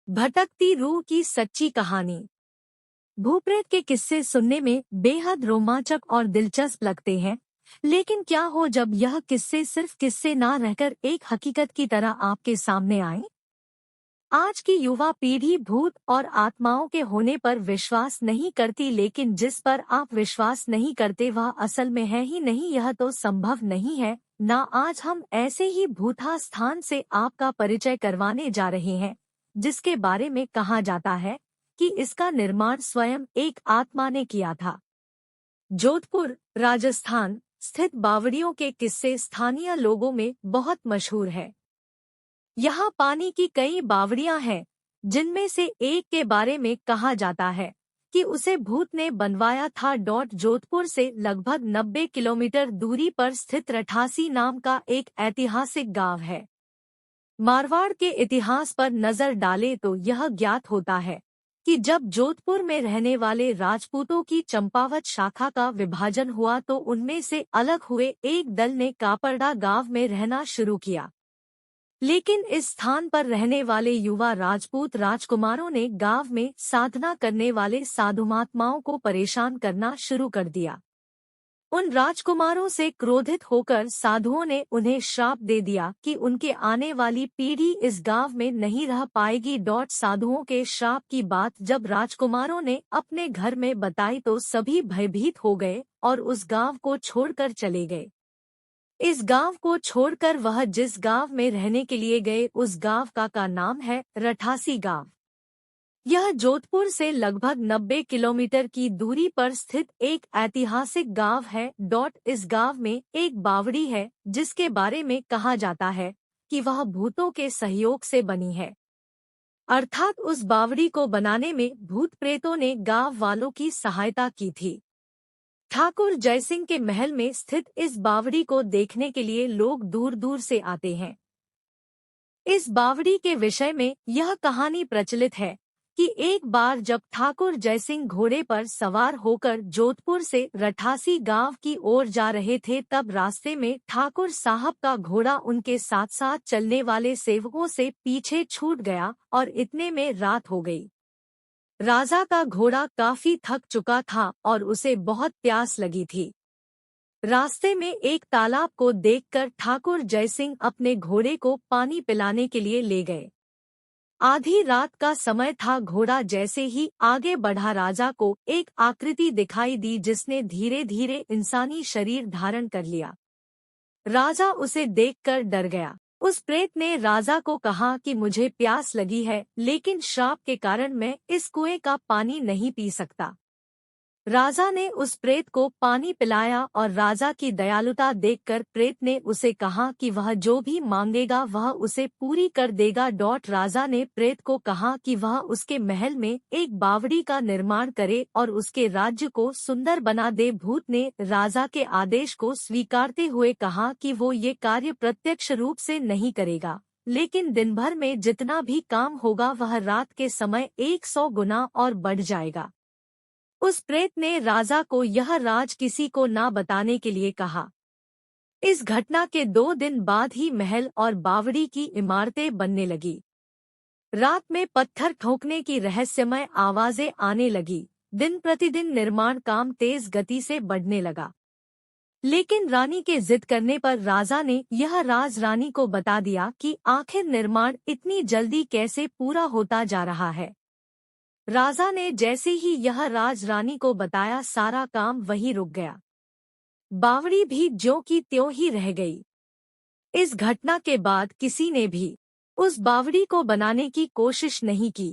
भटकती रूह की सच्ची कहानी। भूप्रेत के किस्से सुनने में बेहद रोमांचक और दिलचस्प लगते हैं, लेकिन क्या हो जब यह किस्से सिर्फ किस्से ना रहकर एक हकीकत की तरह आपके सामने आए। आज की युवा पीढ़ी भूत और आत्माओं के होने पर विश्वास नहीं करती, लेकिन जिस पर आप विश्वास नहीं करते वह असल में है ही नहीं। यह तो संभव नहीं है ना। आज हम ऐसे ही भूता स्थान से आपका परिचय करवाने जा रहे हैं, जिसके बारे में कहा जाता है कि इसका निर्माण स्वयं एक आत्मा ने किया था। जोधपुर, राजस्थान स्थित बावड़ियों के किस्से स्थानीय लोगों में बहुत मशहूर है। यहाँ पानी की कई बावड़ियां हैं, जिनमें से एक के बारे में कहा जाता है कि उसे भूत ने बनवाया था। जोधपुर से लगभग 90 किलोमीटर दूरी पर स्थित रठासी नाम का एक ऐतिहासिक गांव है। मारवाड़ के इतिहास पर नजर डाले तो यह ज्ञात होता है कि जब जोधपुर में रहने वाले राजपूतों की चंपावत शाखा का विभाजन हुआ तो उनमें से अलग हुए एक दल ने कापरड़ा गांव में रहना शुरू किया। लेकिन इस स्थान पर रहने वाले युवा राजपूत राजकुमारों ने गांव में साधना करने वाले साधुमात्माओं को परेशान करना शुरू कर दिया। उन राजकुमारों से क्रोधित होकर साधुओं ने उन्हें श्राप दे दिया कि उनके आने वाली पीढ़ी इस गांव में नहीं रह पाएगी। साधुओं के श्राप की बात जब राजकुमारों ने अपने घर में बताई तो सभी भयभीत हो गए और उस गांव को छोड़कर चले गए। इस गांव को छोड़कर वह जिस गांव में रहने के लिए गए उस गांव का नाम है रठासी गांव। यह जोधपुर से लगभग 90 किलोमीटर की दूरी पर स्थित एक ऐतिहासिक गांव है। इस गांव में एक बावड़ी है जिसके बारे में कहा जाता है कि वह भूतों के सहयोग से बनी है, अर्थात उस बावड़ी को बनाने में भूत प्रेतों ने गांव वालों की सहायता की थी। ठाकुर जयसिंह के महल में स्थित इस बावड़ी को देखने के लिए लोग दूर दूर से आते हैं। इस बावड़ी के विषय में यह कहानी प्रचलित है कि एक बार जब ठाकुर जयसिंह घोड़े पर सवार होकर जोधपुर से रठासी गांव की ओर जा रहे थे, तब रास्ते में ठाकुर साहब का घोड़ा उनके साथ साथ चलने वाले सेवकों से पीछे छूट गया और इतने में रात हो गई। राजा का घोड़ा काफी थक चुका था और उसे बहुत प्यास लगी थी। रास्ते में एक तालाब को देखकर ठाकुर जयसिंह अपने घोड़े को पानी पिलाने के लिए ले गए। आधी रात का समय था। घोड़ा जैसे ही आगे बढ़ा राजा को एक आकृति दिखाई दी जिसने धीरे धीरे इंसानी शरीर धारण कर लिया। राजा उसे देखकर डर गया। उस प्रेत ने राजा को कहा कि मुझे प्यास लगी है, लेकिन श्राप के कारण मैं इस कुएं का पानी नहीं पी सकता। राजा ने उस प्रेत को पानी पिलाया और राजा की दयालुता देखकर प्रेत ने उसे कहा कि वह जो भी मांगेगा वह उसे पूरी कर देगा। राजा ने प्रेत को कहा कि वह उसके महल में एक बावड़ी का निर्माण करे और उसके राज्य को सुंदर बना दे। भूत ने राजा के आदेश को स्वीकारते हुए कहा कि वो ये कार्य प्रत्यक्ष रूप से नहीं करेगा, लेकिन दिन भर में जितना भी काम होगा वह रात के समय 100 गुना और बढ़ जाएगा। उस प्रेत ने राजा को यह राज किसी को ना बताने के लिए कहा। इस घटना के 2 दिन बाद ही महल और बावड़ी की इमारतें बनने लगी। रात में पत्थर ठोकने की रहस्यमय आवाजें आने लगी। दिन प्रतिदिन निर्माण काम तेज गति से बढ़ने लगा। लेकिन रानी के जिद करने पर राजा ने यह राज रानी को बता दिया कि आखिर निर्माण इतनी जल्दी कैसे पूरा होता जा रहा है। राजा ने जैसे ही यह राज रानी को बताया, सारा काम वहीं रुक गया। बावड़ी भी ज्यों की त्यों ही रह गई। इस घटना के बाद किसी ने भी उस बावड़ी को बनाने की कोशिश नहीं की।